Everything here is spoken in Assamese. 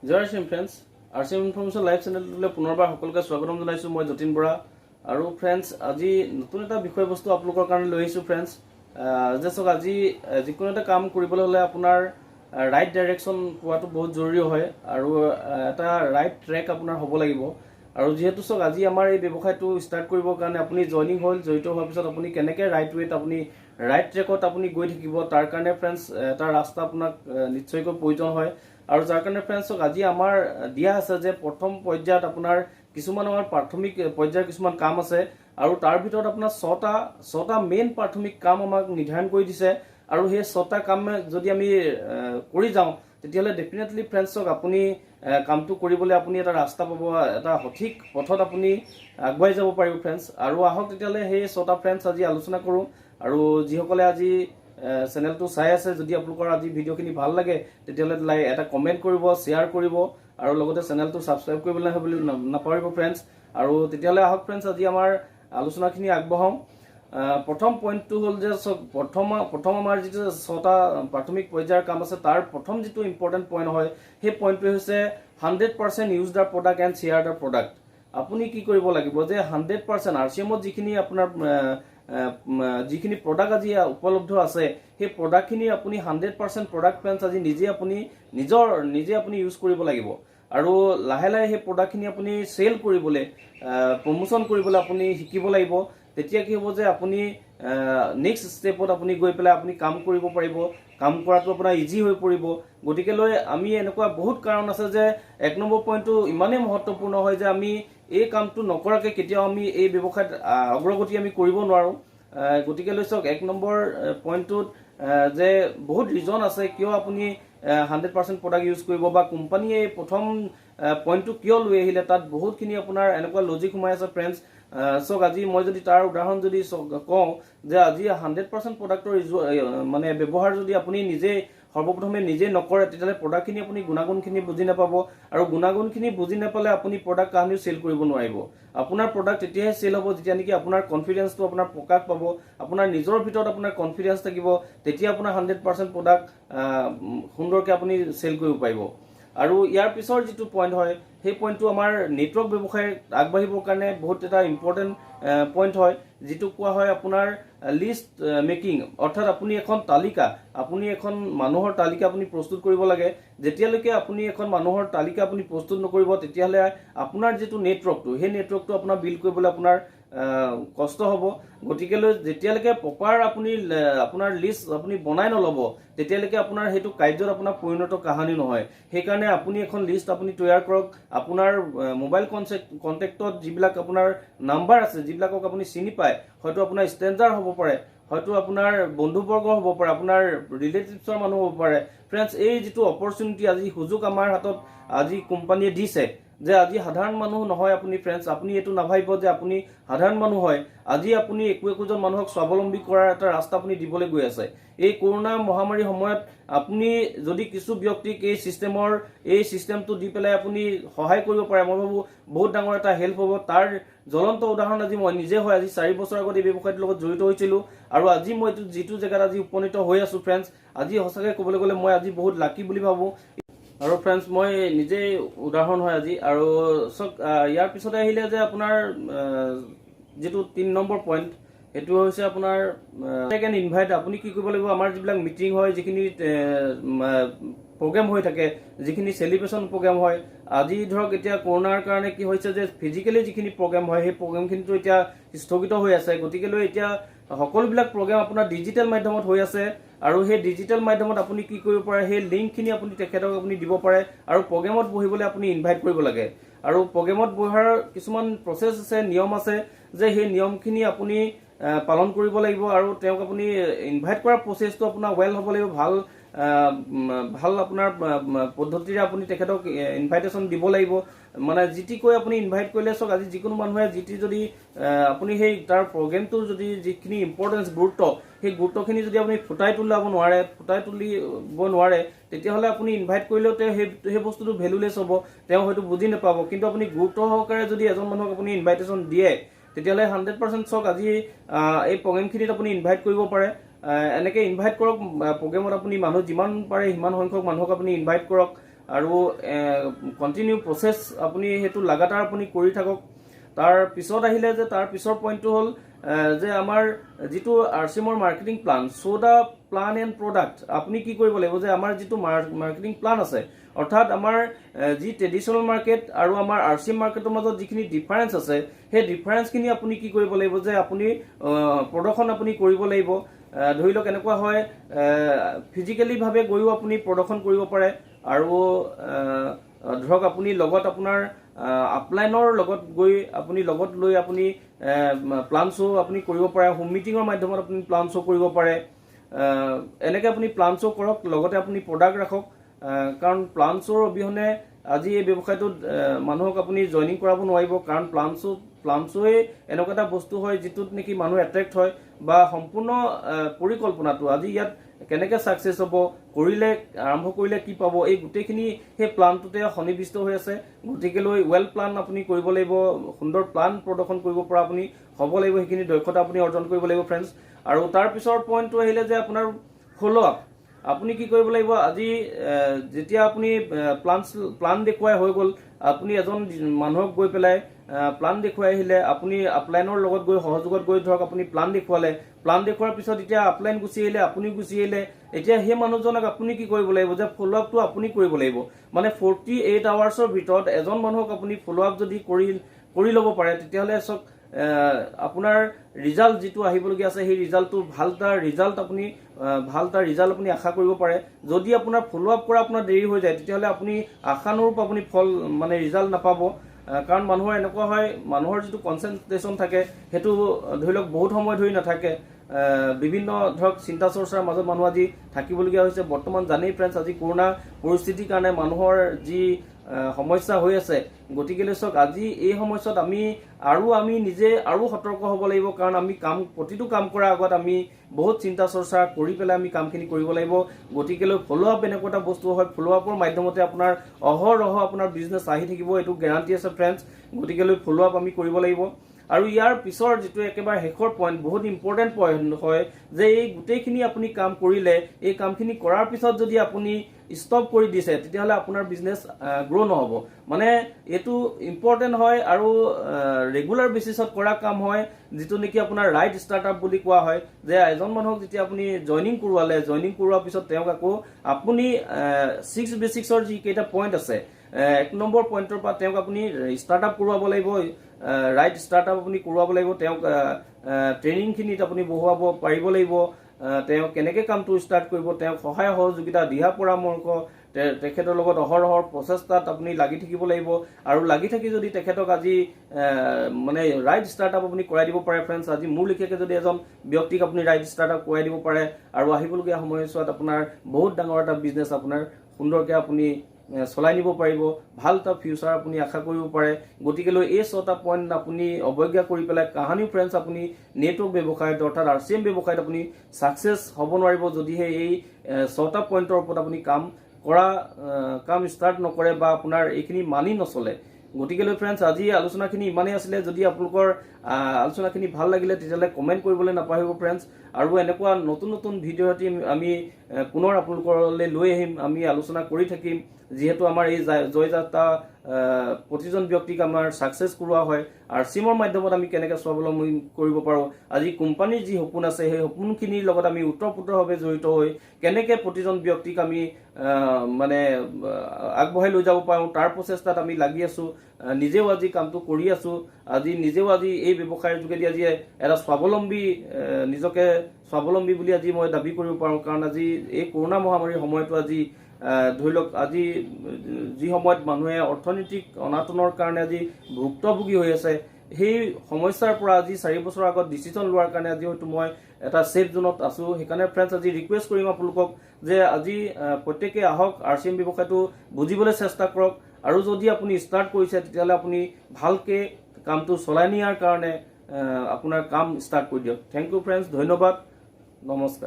জয় শ্ৰীম ফ্ৰেণ্ডছ আৰচিএম ইনফৰমেশ্যন লাইভ চেনেলটোলৈ পুনৰবাৰ সকলোকে স্বাগতম জনাইছোঁ। মই যতীন বৰা আৰু ফ্ৰেণ্ডছ আজি নতুন এটা বিষয়বস্তু আপোনালোকৰ কাৰণে লৈ আহিছোঁ। ফ্ৰেণ্ডছ যে চাওক, আজি যিকোনো এটা কাম কৰিবলৈ হ'লে আপোনাৰ ৰাইট ডাইৰেকশ্যন পোৱাটো বহুত জৰুৰী হয় আৰু এটা ৰাইট ট্ৰেক আপোনাৰ হ'ব লাগিব। আৰু যিহেতু চাওক, আজি আমাৰ এই ব্যৱসায়টো ষ্টাৰ্ট কৰিবৰ কাৰণে আপুনি জইনিং হ'ল, জড়িত হোৱাৰ পিছত আপুনি কেনেকৈ ৰাইট ৱেত আপুনি ৰাইট ট্ৰেকত আপুনি গৈ থাকিব, তাৰ কাৰণে ফ্ৰেণ্ডছ এটা ৰাস্তা আপোনাক নিশ্চয়কৈ প্ৰয়োজন হয়। আৰু যাৰ কাৰণে ফ্ৰেণ্ডছক আজি আমাৰ দিয়া আছে যে প্ৰথম পৰ্যায়ত আপোনাৰ কিছুমান আমাৰ প্ৰাথমিক পৰ্যায়ৰ কিছুমান কাম আছে আৰু তাৰ ভিতৰত আপোনাৰ ছটা মেইন প্ৰাথমিক কাম আমাক নিৰ্ধাৰণ কৰি দিছে। আৰু সেই ছটা কাম যদি আমি কৰি যাওঁ তেতিয়াহ'লে ডেফিনেটলি ফ্ৰেণ্ডছক আপুনি কামটো কৰিবলৈ আপুনি এটা ৰাস্তা পাব, এটা সঠিক পথত আপুনি আগুৱাই যাব পাৰিব ফ্ৰেণ্ডছ। আৰু আহক তেতিয়াহ'লে সেই ছটা ফ্ৰেণ্ডছ আজি আলোচনা কৰোঁ। আৰু যিসকলে আজি চেনেলটো চাই আছে, যদি আপোনালোকৰ আজি ভিডিঅ'খিনি ভাল লাগে তেতিয়াহ'লে এটা কমেণ্ট কৰিব, শ্বেয়াৰ কৰিব আৰু লগতে চেনেলটো ছাবস্ক্ৰাইব কৰিবলৈ নাপাহৰিব ফ্ৰেণ্ডছ। আৰু তেতিয়াহ'লে আহক ফ্ৰেণ্ডছ, আজি আমাৰ আলোচনাখিনি আগবঢ়াওঁ। প্ৰথম পইণ্টটো হ'ল যে প্ৰথম আমাৰ যিটো ছটা প্ৰাথমিক পৰ্যায়ৰ কাম আছে, তাৰ প্ৰথম যিটো ইম্পৰ্টেণ্ট পইণ্ট হয় সেই পইণ্টটোৱে হৈছে 100% use the product and share the product. আপুনি কি কৰিব লাগিব যে 100% আৰচিএমত যিখিনি আপোনাৰ যিখিনি প্ৰডাক্ট আজি উপলব্ধ আছে সেই প্ৰডাক্টখিনি আপুনি 100% প্ৰডাক্ট ফ্ৰেণ্ডছ আজি নিজে আপুনি ইউজ কৰিব লাগিব। আৰু লাহে লাহে সেই প্ৰডাক্টখিনি আপুনি চেল কৰিবলৈ, প্ৰমোশ্যন কৰিবলৈ আপুনি শিকিব লাগিব। তেতিয়া কি হ'ব যে আপুনি নেক্সট ষ্টেপত আপুনি গৈ পেলাই আপুনি কাম কৰিব পাৰিব, কাম কৰাটো আপোনাৰ ইজি হৈ পৰিব। গতিকেলৈ আমি এনেকুৱা বহুত কাৰণ আছে যে 1 নম্বৰ পইণ্টটো ইমানেই মহত্বপূৰ্ণ হয় যে আমি এই কামটো নকৰাকৈ কেতিয়াও আমি এই ব্যৱসায়ত অগ্ৰগতি আমি কৰিব নোৱাৰোঁ। গতিকেলৈ চাওক, 1 নম্বৰ পইণ্টটোত যে বহুত ৰিজন আছে কিয় আপুনি 100% প্ৰডাক্ট ইউজ কৰিব বা কোম্পানীয়ে প্ৰথম পইণ্টটো কিয় লৈ আহিলে, তাত বহুতখিনি আপোনাৰ এনেকুৱা লজিক সোমাই আছে ফ্ৰেণ্ডছ। চাওক, আজি মই যদি তাৰ উদাহৰণ যদি কওঁ যে আজি 100% প্ৰডাক্টৰ মানে ব্যৱহাৰ যদি আপুনি সৰ্বপ্ৰথমে নিজে নকৰে তেতিয়াহ'লে প্ৰডাক্টখিনি আপুনি গুণাগুণখিনি বুজি নাপাব। আৰু গুণাগুণখিনি বুজি নাপালে আপুনি প্ৰডাক্ট কাহানিও চেল কৰিব নোৱাৰিব। আপোনাৰ প্ৰডাক্ট তেতিয়াহে চেল হ'ব যেতিয়া নেকি আপোনাৰ কনফিডেন্সটো আপোনাৰ প্ৰকাশ পাব, আপোনাৰ নিজৰ ভিতৰত আপোনাৰ কনফিডেন্স থাকিব, তেতিয়া আপোনাৰ 100% প্ৰডাক্ট সুন্দৰকৈ আপুনি চেল কৰিব পাৰিব। আৰু ইয়াৰ পিছৰ যিটো পইণ্ট হয় সেই পইণ্টটো আমাৰ নেটৱৰ্ক ব্যৱসায় আগবাঢ়িবৰ কাৰণে বহুত এটা ইম্পৰ্টেণ্ট পইণ্ট হয়, যিটো কোৱা হয় আপোনাৰ লিষ্ট মেকিং। অৰ্থাৎ আপুনি এখন মানুহৰ তালিকা আপুনি প্ৰস্তুত কৰিব লাগে। যেতিয়ালৈকে আপুনি এখন মানুহৰ তালিকা আপুনি প্ৰস্তুত নকৰিব তেতিয়াহ'লে আপোনাৰ যিটো নেটৱৰ্কটো সেই নেটৱৰ্কটো আপোনাৰ বিল্ড কৰিবলৈ আপোনাৰ কষ্ট হ'ব। গতিকেলৈ যেতিয়ালৈকে প্ৰপাৰ আপোনাৰ লিষ্ট আপুনি বনাই নল'ব তেতিয়ালৈকে আপোনাৰ সেইটো কাৰ্যত আপোনাৰ পৰিণত কাহানি নহয়। সেইকাৰণে আপুনি এখন লিষ্ট আপুনি তৈয়াৰ কৰক। আপোনাৰ মোবাইল কণ্টেক্টত যিবিলাক আপোনাৰ নাম্বাৰ আছে, যিবিলাকক আপুনি চিনি পায়, হয়তো আপোনাৰ ষ্ট্ৰেঞ্জাৰ হ'ব পাৰে, হয়তো আপোনাৰ বন্ধুবৰ্গ হ'ব পাৰে, আপোনাৰ ৰিলেটিভছৰ মানুহ হ'ব পাৰে। ফ্ৰেণ্ডছ, এই যিটো অপৰচুনিটি, আজি সুযোগ আমাৰ হাতত আজি কোম্পানীয়ে দিছে যে আজি সাধাৰণ মানুহ নহয় আপুনি ফ্ৰেণ্ডছ। আপুনি এইটো নাভাবিব যে আপুনি সাধাৰণ মানুহ হয়। আজি আপুনি একোজন মানুহক স্বাৱলম্বী কৰাৰ এটা ৰাস্তা আপুনি দিবলৈ গৈ আছে। এই কৰোণা মহামাৰীৰ সময়ত আপুনি যদি কিছু ব্যক্তিক এই চিষ্টেমটো দি পেলাই আপুনি সহায় কৰিব পাৰে, মই ভাবোঁ বহুত ডাঙৰ এটা হেল্প হ'ব। তাৰ জ্বলন্ত উদাহৰণ আজি মই নিজে হয়। আজি 4 বছৰ আগত এই ব্যৱসায়টোৰ লগত জড়িত হৈছিলোঁ আৰু আজি মই যিটো জেগাত আজি উপনীত হৈ আছোঁ ফ্ৰেণ্ডছ, আজি সঁচাকৈ ক'বলৈ গ'লে মই আজি বহুত লাকি বুলি ভাবোঁ। আৰু ফ্ৰেণ্ডছ, মই নিজেই উদাহৰণ হয় আজি। আৰু চাওক, ইয়াৰ পিছতে আহিলে যে আপোনাৰ যিটো 3 নম্বৰ পইণ্ট, সেইটো হৈছে আপোনাৰ ইনভাইট। আপুনি কি কৰিব লাগিব, আমাৰ যিবিলাক মিটিং হয়, যিখিনি প্ৰগ্ৰেম হৈ থাকে, যিখিনি চেলিব্ৰেশ্যন প্ৰগ্ৰেম হয়, আজি ধৰক এতিয়া কৰোণাৰ কাৰণে কি হৈছে যে ফিজিকেলি যিখিনি প্ৰগ্ৰেম হয় সেই প্ৰগ্ৰেমখিনিতো এতিয়া স্থগিত হৈ আছে। গতিকেলৈ এতিয়া সকলোবিলাক প্ৰগ্ৰেম আপোনাৰ ডিজিটেল মাধ্যমত হৈ আছে। আৰু সেই ডিজিটেল মাধ্যমত আপুনি কি কৰিব পাৰে, সেই লিংকখিনি আপুনি তেখেতক আপুনি দিব পাৰে আৰু প্ৰগ্ৰেমত বহিবলৈ আপুনি ইনভাইট কৰিব লাগে। আৰু প্ৰগ্ৰেমত বহাৰ কিছুমান প্ৰচেছ আছে, নিয়ম আছে, যে সেই নিয়মখিনি আপুনি পালন কৰিব লাগিব। আৰু তেওঁক আপুনি ইনভাইট কৰাৰ প্ৰচেছটো আপোনাৰ ৱেল হ'ব লাগিব, ভাল আপোনাৰ পদ্ধতিৰে আপুনি তেখেতক ইনভাইটেশ্যন দিব লাগিব। মানে যিটি কৈ আপুনি ইনভাইট কৰিলে, চাওক, আজি যিকোনো মানুহে যদি আপুনি সেই তাৰ প্ৰগ্ৰেমটোৰ যিখিনি ইম্পৰ্টেঞ্চ, সেই গুৰুত্বখিনি যদি আপুনি ফুটাই তুলিব নোৱাৰে তেতিয়াহ'লে আপুনি ইনভাইট কৰিলেও তেওঁ সেই বস্তুটো ভেলুলেছ হ'ব, তেওঁ হয়তো বুজি নাপাব। কিন্তু আপুনি গুৰুত্ব সহকাৰে যদি এজন মানুহক আপুনি ইনভাইটেশ্যন দিয়ে তেতিয়াহ'লে 100% চাওক, আজি এই প্ৰগ্ৰেমখিনিত আপুনি ইনভাইট কৰিব পাৰে। এনেকৈ ইনভাইট কৰক প্ৰগ্ৰেমত। আপুনি মানুহ যিমান পাৰে সিমান সংখ্যক মানুহক আপুনি ইনভাইট কৰক। আৰু কণ্টিনিউ প্ৰচেছ আপুনি সেইটো লাগাতাৰ আপুনি কৰি থাকক। তাৰ পিছত আহিলে যে তাৰ পিছৰ পইণ্টটো হ'ল যে আমাৰ যিটো RCMৰ marketing plan, show' the plan and product, আপুনি কি কৰিব লাগিব যে আমাৰ যিটো মাৰ্কেটিং প্লান আছে, অৰ্থাৎ আমাৰ যি ট্ৰেডিশ্যনেল মাৰ্কেট আৰু আমাৰ RCM মাৰ্কেটৰ মাজত যিখিনি ডিফাৰেঞ্চ আছে, সেই ডিফাৰেঞ্চখিনি আপুনি কি কৰিব লাগিব যে আপুনি প্ৰদৰ্শন আপুনি কৰিব লাগিব। ধৰি লওক এনেকুৱা হয় ফিজিকেলিভাৱে গৈও আপুনি প্ৰদৰ্শন কৰিব পাৰে, আৰু ধৰক আপুনি লগত আপোনাৰ আপলাইনৰ লগত গৈ আপুনি লগত লৈ আপুনি প্লান শ্ব' আপুনি কৰিব পাৰে, হোম মিটিঙৰ মাধ্যমত আপুনি প্লান শ্ব' কৰিব পাৰে। এনেকৈ আপুনি প্লান শ্ব' কৰক, লগতে আপুনি প্ৰডাক্ট ৰাখক, কাৰণ প্লান শ্ব'ৰ অবিহনে আজি এই ব্যৱসায়টোত মানুহক আপুনি জইনিং কৰাব নোৱাৰিব, কাৰণ প্লান শ্ব'য়ে এনেকুৱা এটা বস্তু হয় যিটোত নেকি মানুহ এট্ৰেক্ট হয়, বা সম্পূৰ্ণ পৰিকল্পনাটো আজি ইয়াত কেনেকৈ ছাকচেছ হ'ব, কৰিলে আৰম্ভ কৰিলে কি পাব, এই গোটেইখিনি সেই প্লানটোতে সন্নিৱিষ্ট হৈ আছে। গতিকেলৈ ৱেল প্লান আপুনি কৰিব লাগিব, সুন্দৰ প্লান প্ৰদৰ্শন কৰিব পৰা আপুনি হ'ব লাগিব, সেইখিনি দক্ষতা আপুনি অৰ্জন কৰিব লাগিব ফ্ৰেণ্ডছ। আৰু তাৰ পিছৰ পইণ্টটো আহিলে যে আপোনাৰ ফ'ল' আপ। আপুনি কি কৰিব লাগিব, আজি যেতিয়া আপুনি প্লান দেখুৱাই হৈ গ'ল, আপুনি এজন মানুহক গৈ পেলাই প্লান দেখুৱাই আহিলে, আপুনি আপলাইনৰ লগত গৈ সহযোগত গৈ ধৰক আপুনি প্লান দেখুৱালে, প্লান দেখুৱাৰ পিছত এতিয়া আপলাইন গুচি আহিলে, আপুনি গুচি আহিলে, এতিয়া সেই মানুহজনক আপুনি কি কৰিব লাগিব যে ফ'ল' আপটো আপুনি কৰিব লাগিব। মানে 48 আৱাৰ্ছৰ ভিতৰত এজন মানুহক আপুনি ফ'ল' আপ যদি কৰি ল'ব পাৰে, তেতিয়াহ'লে চাওক আপোনাৰ ৰিজাল্ট যিটো আহিবলগীয়া আছে, সেই ৰিজাল্টটো ভাল এটা ৰিজাল্ট আপুনি আশা কৰিব পাৰে। যদি আপোনাৰ ফ'ল' আপ কৰা আপোনাৰ দেৰি হৈ যায়, তেতিয়াহ'লে আপুনি আশানুৰূপ আপুনি ফল মানে ৰিজাল্ট নাপাব। কাৰণ মানুহৰ এনেকুৱা হয়, মানুহৰ যিটো কনচেনট্ৰেশ্যন থাকে সেইটো ধৰি লওক বহুত সময় ধৰি নাথাকে, বিভিন্ন ধৰক চিন্তা চৰ্চাৰ মাজত মানুহ আজি থাকিবলগীয়া হৈছে। বৰ্তমান জানেই ফ্ৰেণ্ডছ, আজি কৰোণা পৰিস্থিতিৰ কাৰণে মানুহৰ যি সমস্যা হৈ আছে, গতিকেলৈ চাওক আজি এই সময়ছোৱাত আমি নিজে আৰু সতৰ্ক হ'ব লাগিব, কাৰণ আমি প্ৰতিটো কাম কৰাৰ আগত আমি বহুত চিন্তা চৰ্চা কৰি পেলাই আমি কামখিনি কৰিব লাগিব। গতিকেলৈ ফ'ল' আপ এনেকুৱা এটা বস্তু হয়, ফ'ল' আপৰ মাধ্যমতে আপোনাৰ অহৰহ আপোনাৰ বিজনেছ আহি থাকিব, এইটো গেৰাণ্টি আছে ফ্ৰেণ্ডছ। গতিকেলৈ ফ'ল' আপ আমি কৰিব লাগিব। আৰু ইয়াৰ পিছৰ যিটো একেবাৰে শেষৰ পইণ্ট, বহুত ইম্পৰ্টেণ্ট পইণ্ট হয় যে এই গোটেইখিনি আপুনি কাম কৰিলে, এই কামখিনি কৰাৰ পিছত যদি আপুনি ষ্টপ কৰি দিছে, তেতিয়াহ'লে আপোনাৰ বিজনেছ গ্ৰ' নহ'ব। মানে এইটো ইম্পৰ্টেণ্ট হয় আৰু ৰেগুলাৰ বেচিছত কৰা কাম হয়, যিটো নেকি আপোনাৰ ৰাইট ষ্টাৰ্টআপ বুলি কোৱা হয়। যে এজন মানুহক যেতিয়া আপুনি জইনিং কৰোৱাৰ পিছত তেওঁক আকৌ আপুনি 6 বেচিক্সৰ যিকেইটা পইণ্ট আছে, 1 নম্বৰ পইণ্টৰ পৰা তেওঁক আপুনি ষ্টাৰ্টআপ কৰোৱাব লাগিব, ৰাইট ষ্টাৰ্টআপ আপুনি কৰোৱাব লাগিব, তেওঁক ট্ৰেইনিংখিনিত আপুনি বহুৱাব পাৰিব লাগিব, তেওঁ কেনেকৈ কামটো ষ্টাৰ্ট কৰিব, তেওঁক সহায় সহযোগিতা, দিহা পৰামৰ্শ, তেখেতৰ লগত অহৰহৰ প্ৰচেষ্টাত আপুনি লাগি থাকিব লাগিব। আৰু লাগি থাকি যদি তেখেতক আজি মানে ৰাইট ষ্টাৰ্টআপ আপুনি কৰাই দিব পাৰে ফ্ৰেণ্ডছ, আজি মোৰ লিখিয়াকৈ যদি এজন ব্যক্তিক আপুনি ৰাইট ষ্টাৰ্টআপ কৰাই দিব পাৰে, আৰু আহিবলগীয়া সময়ছোৱাত আপোনাৰ বহুত ডাঙৰ এটা বিজনেছ আপোনাৰ সুন্দৰকৈ আপুনি চলাই নিব পাৰিব, ভাল এটা ফিউচাৰ আপুনি আশা কৰিব পাৰে। গতিকেলৈ এই 6টা পইণ্ট আপুনি অৱজ্ঞা কৰি পেলাই কাহানি ফ্ৰেণ্ডছ আপুনি নেটৱৰ্ক ব্যৱসায়ত অৰ্থাৎ RCM ব্যৱসায়ত আপুনি ছাকচেছ হ'ব নোৱাৰিব, যদিহে এই 6টা পইণ্টৰ ওপৰত আপুনি কাম ষ্টাৰ্ট নকৰে বা আপোনাৰ এইখিনি মানি নচলে। গতিকেলৈ ফ্ৰেণ্ডছ আজি আলোচনাখিনি ইমানেই আছিলে। যদি আপোনালোকৰ আলোচনাখিনি ভাল লাগিলে তেতিয়াহ'লে কমেণ্ট কৰিবলৈ নাপাহৰিব ফ্ৰেণ্ডছ। আৰু এনেকুৱা নতুন নতুন ভিডিঅ' আমি পুনৰ আপোনালোকলৈ লৈ আহিম, আমি আলোচনা কৰি থাকিম। যিহেতু আমাৰ এই জয়যাত্ৰা প্ৰতিজন ব্যক্তিক আমাৰ ছাকচেছ কৰোৱা হয়, RCMৰ মাধ্যমত আমি কেনেকৈ স্বাৱলম্বী কৰিব পাৰোঁ, আজি কোম্পানীৰ যি সপোন আছে সেই সপোনখিনিৰ লগত আমি ওতঃপ্ৰোতভাৱে জড়িত হৈ কেনেকৈ প্ৰতিজন ব্যক্তিক আমি মানে আগবঢ়াই লৈ যাব পাৰোঁ, তাৰ প্ৰচেষ্টাত আমি লাগি আছোঁ। নিজেও আজি কামটো কৰি আছোঁ, নিজেও আজি এই ব্যৱসায়ৰ যোগেদি আজি এটা নিজকে স্বাৱলম্বী বুলি আজি মই দাবী কৰিব পাৰোঁ। কাৰণ আজি এই কৰোণা মহামাৰীৰ সময়তো আজি ধৰি লওক আজি যি সময়ত মানুহে অৰ্থনৈতিক অনাটনৰ কাৰণে আজি ভুক্তভোগী হৈ আছে, সেই সমস্যাৰ পৰা আজি 4 বছৰ আগত ডিচিশ্যন লোৱাৰ কাৰণে আজি হয়তো মই এটা ছেফ জোনত আছোঁ। সেইকাৰণে ফ্ৰেণ্ডছ আজি ৰিকুৱেষ্ট কৰিম আপোনালোকক যে আজি প্ৰত্যেকে আহক, RCM ব্যৱসায়টো বুজিবলৈ চেষ্টা কৰক, আৰু যদি আপুনি ষ্টাৰ্ট কৰিছে তেতিয়াহ'লে আপুনি ভালকৈ কামটো চলাই নিয়াৰ কাৰণে আপোনাৰ কাম ষ্টাৰ্ট কৰি দিয়ক। থেংক ইউ ফ্ৰেণ্ডছ, ধন্যবাদ, নমস্কাৰ।